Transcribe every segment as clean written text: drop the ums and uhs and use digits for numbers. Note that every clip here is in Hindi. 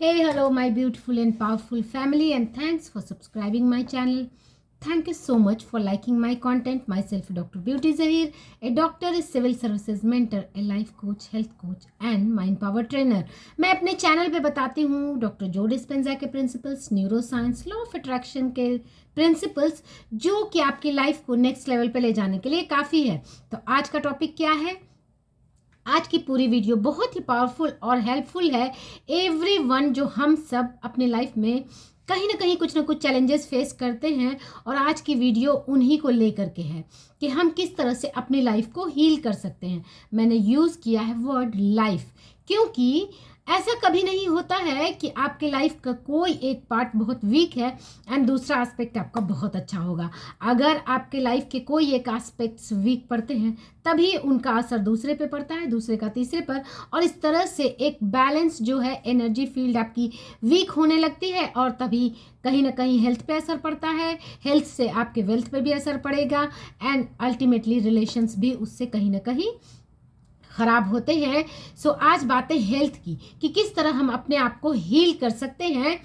Hey, hello, my beautiful and powerful family, and thanks for subscribing my channel. Thank you so much for liking my content. Myself, Dr. Beauty Zahir, a doctor, a civil services mentor, a life coach, health coach, and mind power trainer. मैं अपने चैनल पे बताती हूँ डॉक्टर जो डिस्पेंजा के principles, neuro science, law of attraction के प्रिंसिपल्स, जो कि आपकी लाइफ को नेक्स्ट लेवल पे ले जाने के लिए काफ़ी है. तो आज का टॉपिक क्या है? आज की पूरी वीडियो बहुत ही पावरफुल और हेल्पफुल है एवरीवन, जो हम सब अपनी लाइफ में कहीं ना कहीं कुछ ना कुछ चैलेंजेस फेस करते हैं. और आज की वीडियो उन्हीं को लेकर के है कि हम किस तरह से अपनी लाइफ को हील कर सकते हैं. मैंने यूज़ किया है वर्ड लाइफ, क्योंकि ऐसा कभी नहीं होता है कि आपके लाइफ का कोई एक पार्ट बहुत वीक है एंड दूसरा एस्पेक्ट आपका बहुत अच्छा होगा. अगर आपके लाइफ के कोई एक एस्पेक्ट्स वीक पड़ते हैं तभी उनका असर दूसरे पे पड़ता है, दूसरे का तीसरे पर, और इस तरह से एक बैलेंस जो है एनर्जी फील्ड आपकी वीक होने लगती है और तभी कहीं ना कहीं हेल्थ पे असर पड़ता है. हेल्थ से आपके वेल्थ पे भी असर पड़ेगा एंड अल्टीमेटली रिलेशंस भी उससे कहीं ना कहीं ख़राब होते हैं. सो आज बात है हेल्थ की कि किस तरह हम अपने आप को हील कर सकते हैं.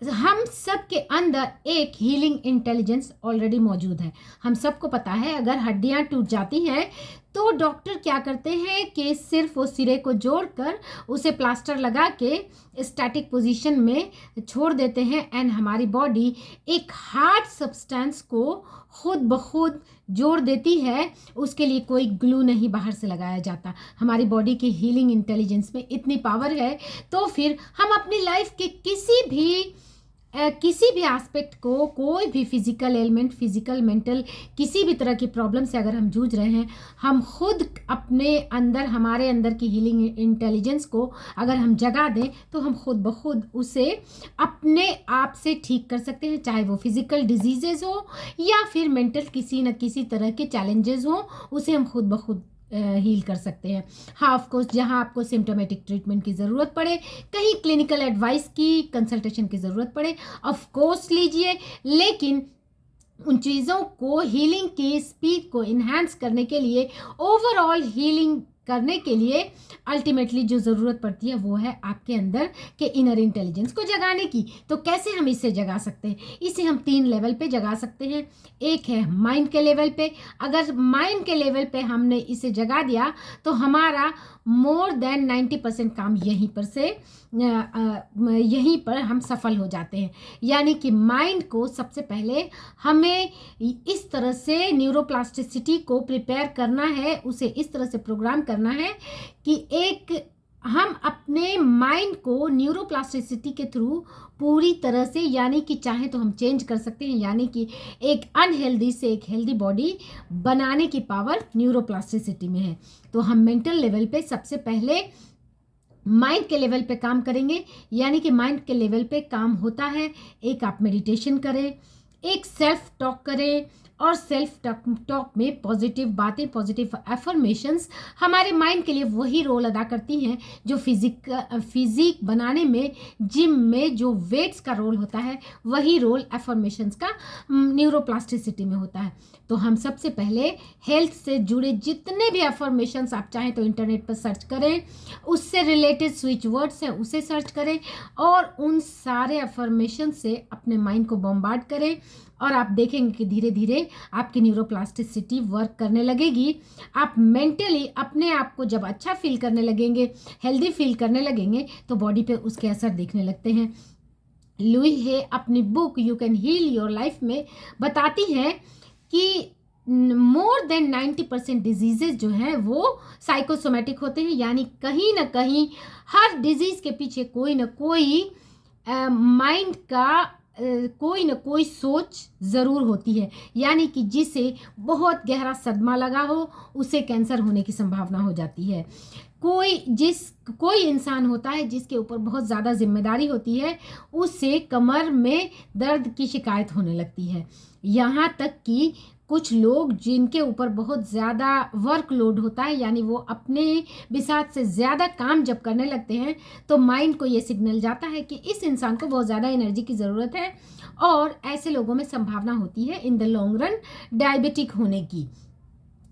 हम सब के अंदर एक हीलिंग इंटेलिजेंस ऑलरेडी मौजूद है. हम सबको पता है अगर हड्डियां टूट जाती हैं तो डॉक्टर क्या करते हैं कि सिर्फ वो सिरे को जोड़कर उसे प्लास्टर लगा के स्टैटिक पोजीशन में छोड़ देते हैं एंड हमारी बॉडी एक हार्ड सब्सटेंस को खुद ब खुद जोड़ देती है. उसके लिए कोई ग्लू नहीं बाहर से लगाया जाता. हमारी बॉडी की हीलिंग इंटेलिजेंस में इतनी पावर है तो फिर हम अपनी लाइफ के किसी भी एस्पेक्ट को, कोई भी फिजिकल एलिमेंट, फिजिकल मेंटल किसी भी तरह की प्रॉब्लम से अगर हम जूझ रहे हैं, हम खुद अपने अंदर, हमारे अंदर की हीलिंग इंटेलिजेंस को अगर हम जगा दें तो हम खुद ब खुद उसे अपने आप से ठीक कर सकते हैं. चाहे वो फिजिकल डिजीजेज हो या फिर मेंटल किसी न किसी तरह के चैलेंजेस हो, उसे हम खुद ब खुद हील कर सकते हैं. हाँ, ऑफ कोर्स जहाँ आपको सिम्टोमेटिक ट्रीटमेंट की ज़रूरत पड़े, कहीं क्लिनिकल एडवाइस की, कंसल्टेशन की ज़रूरत पड़े, ऑफ कोर्स लीजिए. लेकिन उन चीज़ों को, हीलिंग की स्पीड को इन्हांस करने के लिए, ओवरऑल हीलिंग करने के लिए अल्टीमेटली जो ज़रूरत पड़ती है वो है आपके अंदर के इनर इंटेलिजेंस को जगाने की. तो कैसे हम इसे जगा सकते हैं? इसे हम 3 लेवल पे जगा सकते हैं. एक है माइंड के लेवल पे. अगर माइंड के लेवल पे हमने इसे जगा दिया तो हमारा मोर देन 90% काम यहीं पर हम सफल हो जाते हैं. यानी कि माइंड को सबसे पहले हमें इस तरह से न्यूरोप्लास्टिसिटी को प्रिपेयर करना है, उसे इस तरह से प्रोग्राम करना है कि हम अपने माइंड को न्यूरोप्लास्टिसिटी के थ्रू पूरी तरह से, यानी कि चाहे तो हम चेंज कर सकते हैं, यानी कि एक अनहेल्दी से एक हेल्दी बॉडी बनाने की पावर न्यूरोप्लास्टिसिटी में है. तो हम मेंटल लेवल पे सबसे पहले माइंड के लेवल पे काम करेंगे. यानी कि माइंड के लेवल पे काम होता है, एक आप मेडिटेशन करें, एक सेल्फ टॉक करें, और सेल्फ टॉक में पॉजिटिव बातें, पॉजिटिव एफर्मेशंस हमारे माइंड के लिए वही रोल अदा करती हैं जो फिजिक बनाने में, जिम में जो वेट्स का रोल होता है वही रोल एफर्मेशंस का न्यूरोप्लास्टिसिटी में होता है. तो हम सबसे पहले हेल्थ से जुड़े जितने भी एफर्मेशंस आप चाहें तो इंटरनेट पर सर्च करें, उससे रिलेटेड स्विच वर्ड्स हैं उसे सर्च करें और उन सारे एफर्मेशन से अपने माइंड को बॉम्बार्ड करें और आप देखेंगे कि धीरे धीरे आपकी न्यूरोप्लास्टिसिटी वर्क करने लगेगी. आप मेंटली अपने आप को जब अच्छा फील करने लगेंगे, हेल्दी फील करने लगेंगे, तो बॉडी पे उसके असर दिखने लगते हैं. लुई हे अपनी book you can heal your life में बताती हैं कि मोर देन 90% डिजीजेज जो हैं वो साइकोसोमेटिक होते हैं. यानी कहीं ना कहीं हर डिजीज़ के पीछे कोई ना कोई माइंड का कोई ना कोई सोच ज़रूर होती है. यानी कि जिसे बहुत गहरा सदमा लगा हो उसे कैंसर होने की संभावना हो जाती है. कोई इंसान होता है जिसके ऊपर बहुत ज़्यादा जिम्मेदारी होती है, उससे कमर में दर्द की शिकायत होने लगती है. यहाँ तक कि कुछ लोग जिनके ऊपर बहुत ज़्यादा वर्कलोड होता है, यानी वो अपने बिसात से ज़्यादा काम जब करने लगते हैं तो माइंड को ये सिग्नल जाता है कि इस इंसान को बहुत ज़्यादा एनर्जी की ज़रूरत है, और ऐसे लोगों में संभावना होती है in the long run diabetic होने की.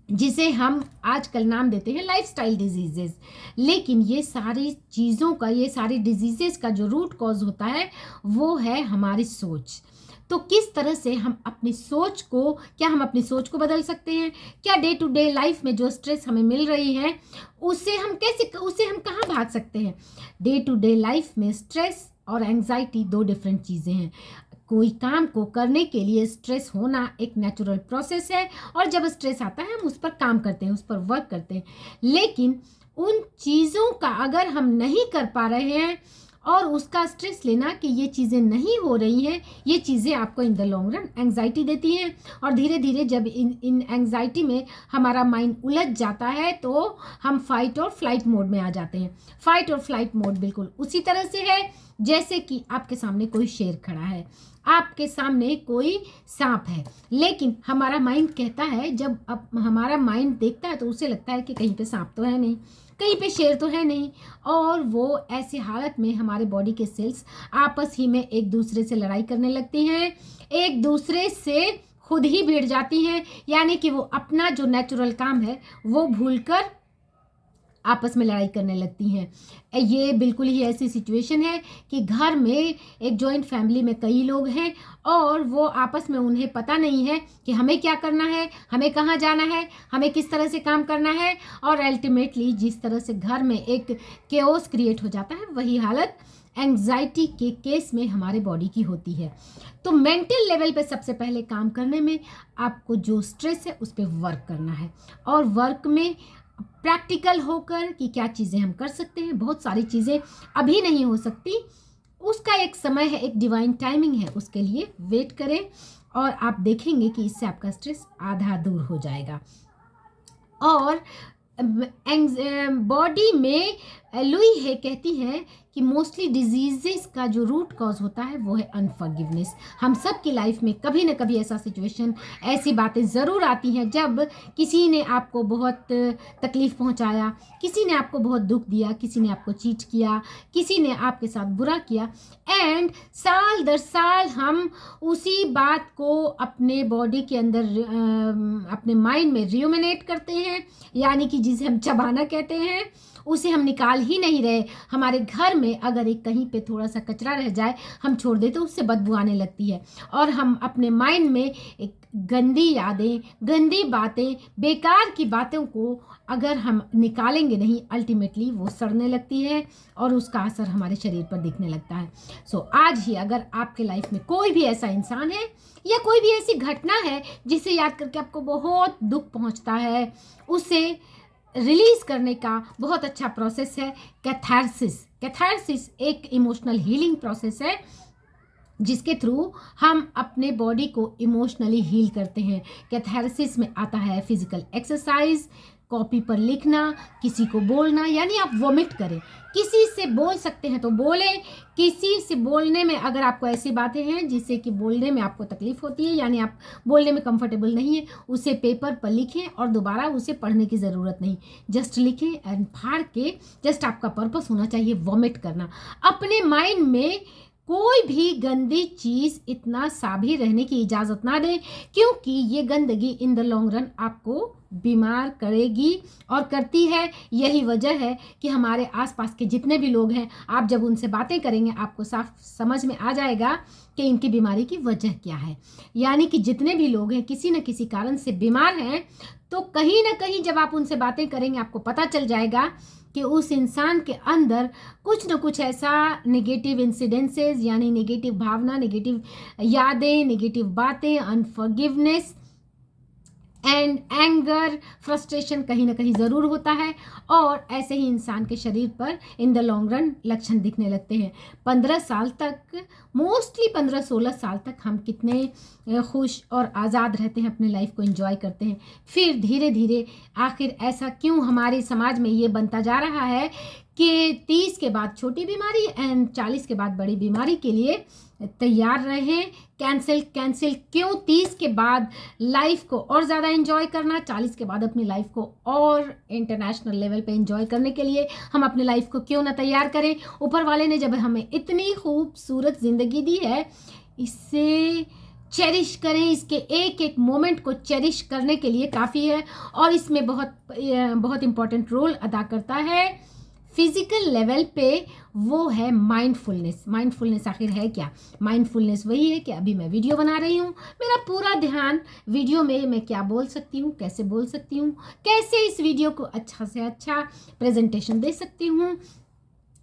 जिसे हम आजकल नाम देते हैं लाइफस्टाइल डिजीजेस। लेकिन ये सारी चीज़ों का, ये सारी डिजीजेस का जो रूट कॉज होता है वो है हमारी सोच। तो किस तरह से हम अपनी सोच को, क्या हम अपनी सोच को बदल सकते हैं? क्या डे टू डे लाइफ में जो स्ट्रेस हमें मिल रही है उससे हम कहाँ भाग सकते हैं? डे टू डे लाइफ में स्ट्रेस और एंजाइटी दो डिफरेंट चीज़ें हैं। कोई काम को करने के लिए स्ट्रेस होना एक नेचुरल प्रोसेस है, और जब स्ट्रेस आता है हम उस पर काम करते हैं, उस पर वर्क करते हैं। लेकिन उन चीज़ों का अगर हम नहीं कर पा रहे हैं और उसका स्ट्रेस लेना कि ये चीज़ें नहीं हो रही हैं, ये चीज़ें आपको in the long run anxiety देती हैं। और धीरे धीरे जब इन एंग्जाइटी में हमारा माइंड उलझ जाता है तो हम फाइट और फ्लाइट मोड में आ जाते हैं। फाइट और फ्लाइट मोड बिल्कुल उसी तरह से है जैसे कि आपके सामने कोई शेर खड़ा है, आपके सामने कोई सांप है, लेकिन हमारा माइंड कहता है, जब अब हमारा माइंड देखता है तो उसे लगता है कि कहीं पे सांप तो है नहीं, कहीं पे शेर तो है नहीं। और वो ऐसी हालत में हमारे बॉडी के सेल्स आपस ही में एक दूसरे से लड़ाई करने लगती हैं, एक दूसरे से खुद ही भिड़ जाती हैं। यानी कि वो अपना जो नेचुरल काम है वो भूलकर आपस में लड़ाई करने लगती हैं। ये बिल्कुल ही ऐसी सिचुएशन है कि घर में एक जॉइंट फैमिली में कई लोग हैं और वो आपस में, उन्हें पता नहीं है कि हमें क्या करना है, हमें कहाँ जाना है, हमें किस तरह से काम करना है। और अल्टीमेटली जिस तरह से घर में एक केओस क्रिएट हो जाता है, वही हालत एंग्जाइटी के केस में हमारे बॉडी की होती है। तो मेंटल लेवल पे सबसे पहले काम करने में आपको जो स्ट्रेस है उस पर वर्क करना है, और वर्क में प्रैक्टिकल होकर कि क्या चीज़ें हम कर सकते हैं। बहुत सारी चीज़ें अभी नहीं हो सकती, उसका एक समय है, एक डिवाइन टाइमिंग है, उसके लिए वेट करें और आप देखेंगे कि इससे आपका स्ट्रेस आधा दूर हो जाएगा। और बॉडी में लुई है कहती है कि मोस्टली डिजीजेस का जो रूट कॉज होता है वो है अनफॉरगिवनेस। हम सब की लाइफ में कभी ना कभी ऐसा सिचुएशन, ऐसी बातें ज़रूर आती हैं जब किसी ने आपको बहुत तकलीफ़ पहुंचाया, किसी ने आपको बहुत दुख दिया, किसी ने आपको चीट किया, किसी ने आपके साथ बुरा किया, एंड साल दर साल हम उसी बात को अपने बॉडी के अंदर, अपने माइंड में रियूमिनेट करते हैं, यानी कि जिसे हम चबाना कहते हैं, उसे हम निकाल ही नहीं रहे। हमारे घर में अगर एक कहीं पे थोड़ा सा कचरा रह जाए, हम छोड़ दें तो उससे बदबू आने लगती है, और हम अपने माइंड में एक गंदी यादें, गंदी बातें, बेकार की बातों को अगर हम निकालेंगे नहीं, अल्टीमेटली वो सड़ने लगती है और उसका असर हमारे शरीर पर दिखने लगता है। सो आज ही अगर आपके लाइफ में कोई भी ऐसा इंसान है या कोई भी ऐसी घटना है जिसे याद करके आपको बहुत दुख पहुंचता है, उसे रिलीज़ करने का बहुत अच्छा प्रोसेस है कैथारसिस। कैथारसिस एक इमोशनल हीलिंग प्रोसेस है जिसके थ्रू हम अपने बॉडी को इमोशनली हील करते हैं। कैथारसिस में आता है फिजिकल एक्सरसाइज, कॉपी पर लिखना, किसी को बोलना, यानी आप वोमिट करें, किसी से बोल सकते हैं तो बोलें। किसी से बोलने में अगर आपको ऐसी बातें हैं जिससे कि बोलने में आपको तकलीफ होती है, यानी आप बोलने में कंफर्टेबल नहीं है, उसे पेपर पर लिखें और दोबारा उसे पढ़ने की ज़रूरत नहीं, जस्ट लिखें एंड फाड़ के, जस्ट आपका पर्पस होना चाहिए वोमिट करना। अपने माइंड में कोई भी गंदी चीज़ इतना सा भी रहने की इजाज़त ना दें, क्योंकि ये गंदगी इन द लॉन्ग रन आपको बीमार करेगी और करती है। यही वजह है कि हमारे आसपास के जितने भी लोग हैं, आप जब उनसे बातें करेंगे आपको साफ समझ में आ जाएगा कि इनकी बीमारी की वजह क्या है। यानी कि जितने भी लोग हैं किसी न किसी कारण से बीमार हैं, तो कहीं ना कहीं जब आप उनसे बातें करेंगे आपको पता चल जाएगा कि उस इंसान के अंदर कुछ न कुछ ऐसा नेगेटिव इंसिडेंसेस, यानी नेगेटिव भावना, नेगेटिव यादें, नेगेटिव बातें, अनफॉरगिवनेस एंड एंगर, फ्रस्ट्रेशन कहीं ना कहीं ज़रूर होता है। और ऐसे ही इंसान के शरीर पर इन द लॉन्ग रन लक्षण दिखने लगते हैं। 15 साल तक, मोस्टली 15-16 साल तक हम कितने खुश और आज़ाद रहते हैं, अपने लाइफ को एंजॉय करते हैं। फिर धीरे धीरे आखिर ऐसा क्यों हमारे समाज में ये बनता जा रहा है कि 30 के बाद छोटी बीमारी एंड 40 के बाद बड़ी बीमारी के लिए तैयार रहें। कैंसिल क्यों? 30 के बाद लाइफ को और ज़्यादा एंजॉय करना, 40 के बाद अपनी लाइफ को और इंटरनेशनल लेवल पे एंजॉय करने के लिए हम अपने लाइफ को क्यों ना तैयार करें। ऊपर वाले ने जब हमें इतनी खूबसूरत ज़िंदगी दी है, इससे चेरिश करें, इसके एक एक मोमेंट को चेरिश करने के लिए काफ़ी है। और इसमें बहुत इम्पॉर्टेंट रोल अदा करता है फिजिकल लेवल पे, वो है माइंडफुलनेस। माइंडफुलनेस आखिर है क्या? माइंडफुलनेस वही है कि अभी मैं वीडियो बना रही हूँ, मेरा पूरा ध्यान वीडियो में मैं क्या बोल सकती हूँ, कैसे बोल सकती हूँ, कैसे इस वीडियो को अच्छा से अच्छा प्रेजेंटेशन दे सकती हूँ।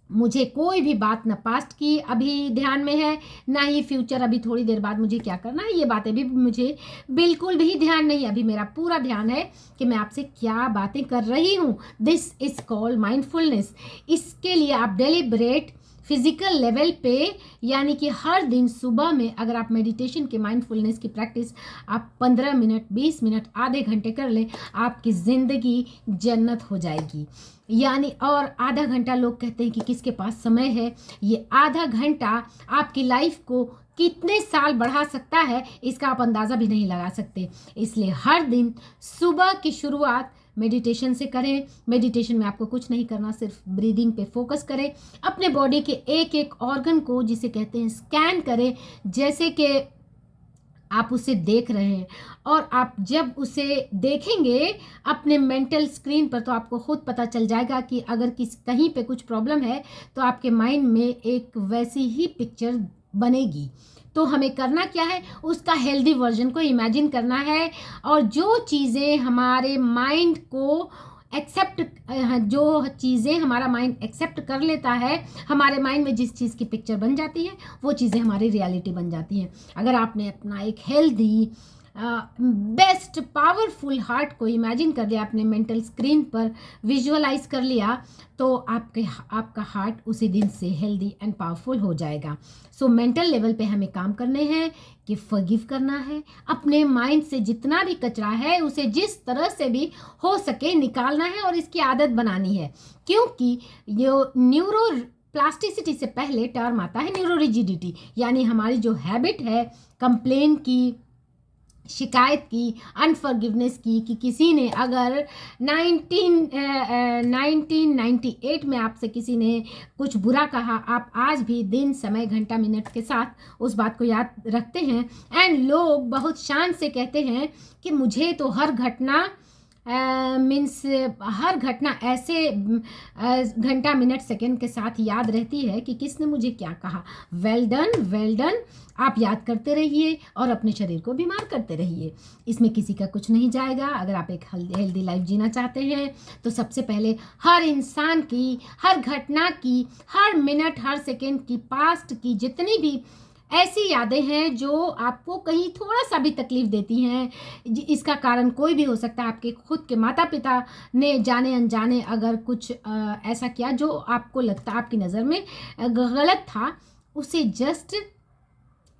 मुझे कोई भी बात ना पास्ट की अभी ध्यान में है, ना ही फ्यूचर अभी थोड़ी देर बाद मुझे क्या करना है, ये बातें भी मुझे बिल्कुल भी ध्यान नहीं। अभी मेरा पूरा ध्यान है कि मैं आपसे क्या बातें कर रही हूँ। This is called mindfulness. इसके लिए आप डेलिब्रेट फिजिकल लेवल पे, यानी कि हर दिन सुबह में अगर आप मेडिटेशन के माइंडफुलनेस की प्रैक्टिस आप 15 मिनट, 20 मिनट, आधे घंटे कर लें, आपकी ज़िंदगी जन्नत हो जाएगी। यानी और आधा घंटा लोग कहते हैं कि किसके पास समय है, ये आधा घंटा आपकी लाइफ को कितने साल बढ़ा सकता है, इसका आप अंदाज़ा भी नहीं लगा सकते। इसलिए हर दिन सुबह की शुरुआत मेडिटेशन से करें। मेडिटेशन में आपको कुछ नहीं करना, सिर्फ ब्रीदिंग पे फोकस करें। अपने बॉडी के एक एक ऑर्गन को, जिसे कहते हैं, स्कैन करें, जैसे कि आप उसे देख रहे हैं। और आप जब उसे देखेंगे अपने मेंटल स्क्रीन पर, तो आपको खुद पता चल जाएगा कि अगर कहीं पे कुछ प्रॉब्लम है तो आपके माइंड में एक वैसी ही पिक्चर बनेगी। तो हमें करना क्या है, उसका हेल्दी वर्जन को इमेजिन करना है। और जो चीज़ें हमारे माइंड को एक्सेप्ट, जो चीज़ें हमारा माइंड एक्सेप्ट कर लेता है, हमारे माइंड में जिस चीज़ की पिक्चर बन जाती है, वो चीज़ें हमारी रियलिटी बन जाती हैं। अगर आपने अपना एक हेल्दी, बेस्ट, पावरफुल हार्ट को इमेजिन कर लिया, अपने मेंटल स्क्रीन पर विजुअलाइज कर लिया, तो आपका हार्ट उसी दिन से हेल्दी एंड पावरफुल हो जाएगा। सो मेंटल लेवल पे हमें काम करने हैं कि फॉरगिव करना है। अपने माइंड से जितना भी कचरा है उसे जिस तरह से भी हो सके निकालना है और इसकी आदत बनानी है। क्योंकि ये न्यूरो प्लास्टिसिटी से पहले टर्म आता है न्यूरो रिजिडिटी, यानी हमारी जो हैबिट है कंप्लेन की, शिकायत की, अनफॉरगिवनेस की, कि किसी ने अगर 1998 में आपसे किसी ने कुछ बुरा कहा, आप आज भी दिन, समय, घंटा, मिनट के साथ उस बात को याद रखते हैं। एंड लोग बहुत शान से कहते हैं कि मुझे तो हर घटना हर घटना ऐसे घंटा, मिनट, सेकंड के साथ याद रहती है कि किसने मुझे क्या कहा। Well done, well done. आप याद करते रहिए और अपने शरीर को बीमार करते रहिए, इसमें किसी का कुछ नहीं जाएगा। अगर आप एक हेल्दी लाइफ जीना चाहते हैं तो सबसे पहले हर इंसान की, हर घटना की, हर मिनट, हर सेकंड की, पास्ट की जितनी भी ऐसी यादें हैं जो आपको कहीं थोड़ा सा भी तकलीफ़ देती हैं, इसका कारण कोई भी हो सकता है। आपके खुद के माता पिता ने जाने अनजाने अगर कुछ ऐसा किया जो आपको लगता, आपकी नज़र में गलत था, उसे जस्ट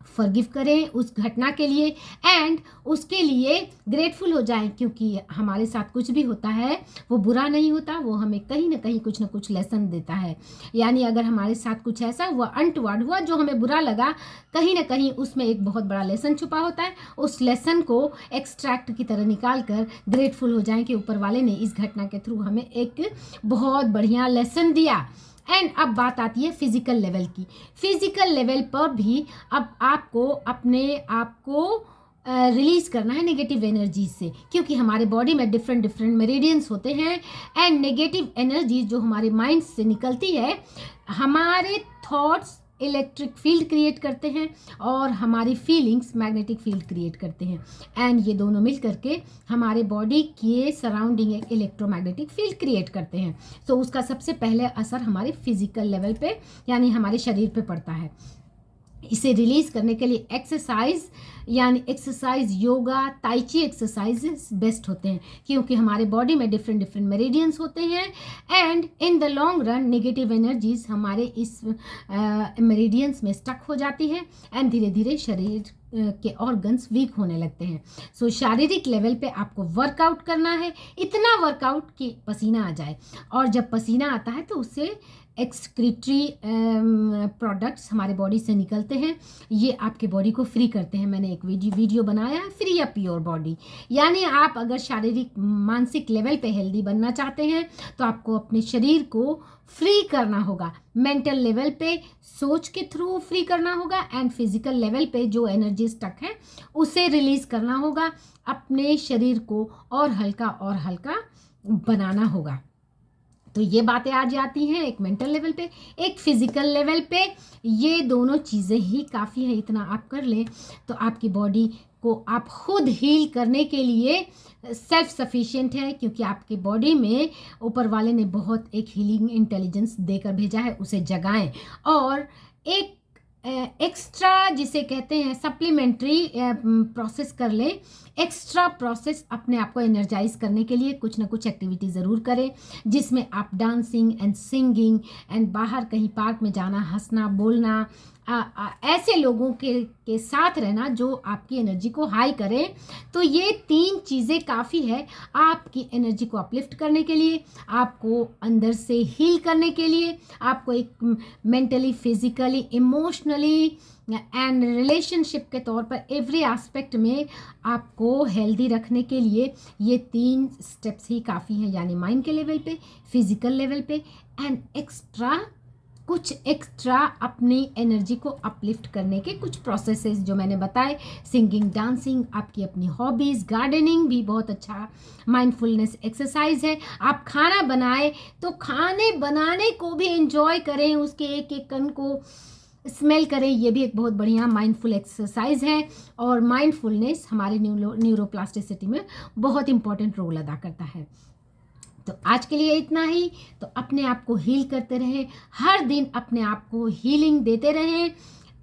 फॉरगिव करें उस घटना के लिए एंड उसके लिए ग्रेटफुल हो जाएं। क्योंकि हमारे साथ कुछ भी होता है वो बुरा नहीं होता, वो हमें कहीं ना कहीं कुछ ना कुछ लेसन देता है। यानी अगर हमारे साथ कुछ ऐसा हुआ, अनटुवर्ड हुआ, जो हमें बुरा लगा, कहीं ना कहीं उसमें एक बहुत बड़ा लेसन छुपा होता है। उस लेसन को एक्सट्रैक्ट की तरह निकाल कर ग्रेटफुल हो जाएं कि ऊपर वाले ने इस घटना के थ्रू हमें एक बहुत बढ़िया लेसन दिया। एंड अब बात आती है फिजिकल लेवल की। फिजिकल लेवल पर भी अब आपको अपने आप को रिलीज करना है नेगेटिव एनर्जी से, क्योंकि हमारे बॉडी में डिफरेंट मेरिडियंस होते हैं। एंड नेगेटिव एनर्जी जो हमारे माइंड से निकलती है, हमारे थॉट्स इलेक्ट्रिक फील्ड क्रिएट करते हैं और हमारी फीलिंग्स मैग्नेटिक फील्ड क्रिएट करते हैं। एंड ये दोनों मिल करके हमारे बॉडी के सराउंडिंग एक इलेक्ट्रोमैग्नेटिक फील्ड क्रिएट करते हैं। सो उसका सबसे पहले असर हमारे फिजिकल लेवल पे, यानी हमारे शरीर पे पड़ता है। इसे रिलीज करने के लिए exercise, yoga, tai chi exercises best होते हैं, क्योंकि हमारे बॉडी में डिफरेंट मेरिडियंस होते हैं। And in the long run negative energies हमारे इस मेरिडियंस में स्टक हो जाती है एंड धीरे धीरे शरीर के ऑर्गन्स वीक होने लगते हैं। सो शारीरिक लेवल पे आपको वर्कआउट करना है, इतना वर्कआउट कि पसीना आ जाए। और जब पसीना आता है तो उससे एक्सक्रीटरी प्रोडक्ट्स हमारे बॉडी से निकलते हैं, ये आपके बॉडी को फ्री करते हैं। मैंने एक वीडियो बनाया है, फ्री अप योर बॉडी। यानी आप अगर शारीरिक मानसिक लेवल पे हेल्दी बनना चाहते हैं तो आपको अपने शरीर को फ्री करना होगा। मेंटल लेवल पे सोच के थ्रू फ्री करना होगा एंड फिजिकल लेवल पे जो एनर्जी स्टक है उसे रिलीज करना होगा। अपने शरीर को और हल्का बनाना होगा। तो ये बातें आ जाती हैं एक मेंटल लेवल पे, एक फिजिकल लेवल पे। ये दोनों चीज़ें ही काफ़ी है, इतना आप कर लें तो आपकी बॉडी को आप खुद हील करने के लिए सेल्फ सफिशिएंट है, क्योंकि आपके बॉडी में ऊपर वाले ने बहुत एक हीलिंग इंटेलिजेंस देकर भेजा है, उसे जगाएं। और एक एक्स्ट्रा जिसे कहते हैं सप्लीमेंट्री प्रोसेस कर लें। एक्स्ट्रा प्रोसेस अपने आप को एनर्जाइज करने के लिए कुछ ना कुछ एक्टिविटी ज़रूर करें, जिसमें आप डांसिंग एंड सिंगिंग एंड बाहर कहीं पार्क में जाना, हंसना बोलना, ऐसे लोगों के साथ रहना जो आपकी एनर्जी को हाई करें। तो ये 3 चीज़ें काफ़ी है आपकी एनर्जी को अपलिफ्ट करने के लिए, आपको अंदर से हील करने के लिए, आपको एक mentally, physically, emotionally and relationship के तौर पर एवरी एस्पेक्ट में आपको हेल्दी रखने के लिए ये 3 स्टेप्स ही काफ़ी हैं। यानी माइंड के लेवल पे, फिजिकल लेवल पे एंड कुछ एक्स्ट्रा अपनी एनर्जी को अपलिफ्ट करने के कुछ प्रोसेसेस जो मैंने बताए। सिंगिंग, डांसिंग, आपकी अपनी हॉबीज़, गार्डनिंग भी बहुत अच्छा माइंडफुलनेस एक्सरसाइज है। आप खाना बनाएं तो खाने बनाने को भी एंजॉय करें, उसके एक एक कण को स्मेल करें, ये भी एक बहुत बढ़िया माइंडफुल एक्सरसाइज है। और माइंडफुलनेस हमारे न्यूरोप्लास्टिसिटी में बहुत इंपॉर्टेंट रोल अदा करता है। तो आज के लिए इतना ही। तो अपने आप को हील करते रहें, हर दिन अपने आप को हीलिंग देते रहें।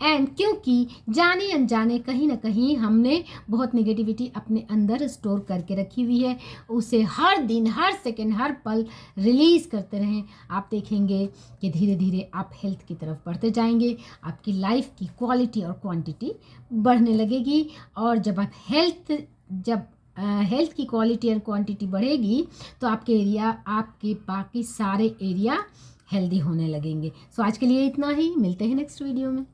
एंड क्योंकि जाने अनजाने कहीं ना कहीं हमने बहुत नेगेटिविटी अपने अंदर स्टोर करके रखी हुई है, उसे हर दिन, हर सेकंड, हर पल रिलीज करते रहें। आप देखेंगे कि धीरे धीरे आप हेल्थ की तरफ बढ़ते जाएंगे, आपकी लाइफ की क्वालिटी और क्वांटिटी बढ़ने लगेगी। और जब हेल्थ की क्वालिटी और क्वांटिटी बढ़ेगी तो आपके बाकी सारे एरिया हेल्दी होने लगेंगे। सो आज के लिए इतना ही, मिलते हैं नेक्स्ट वीडियो में।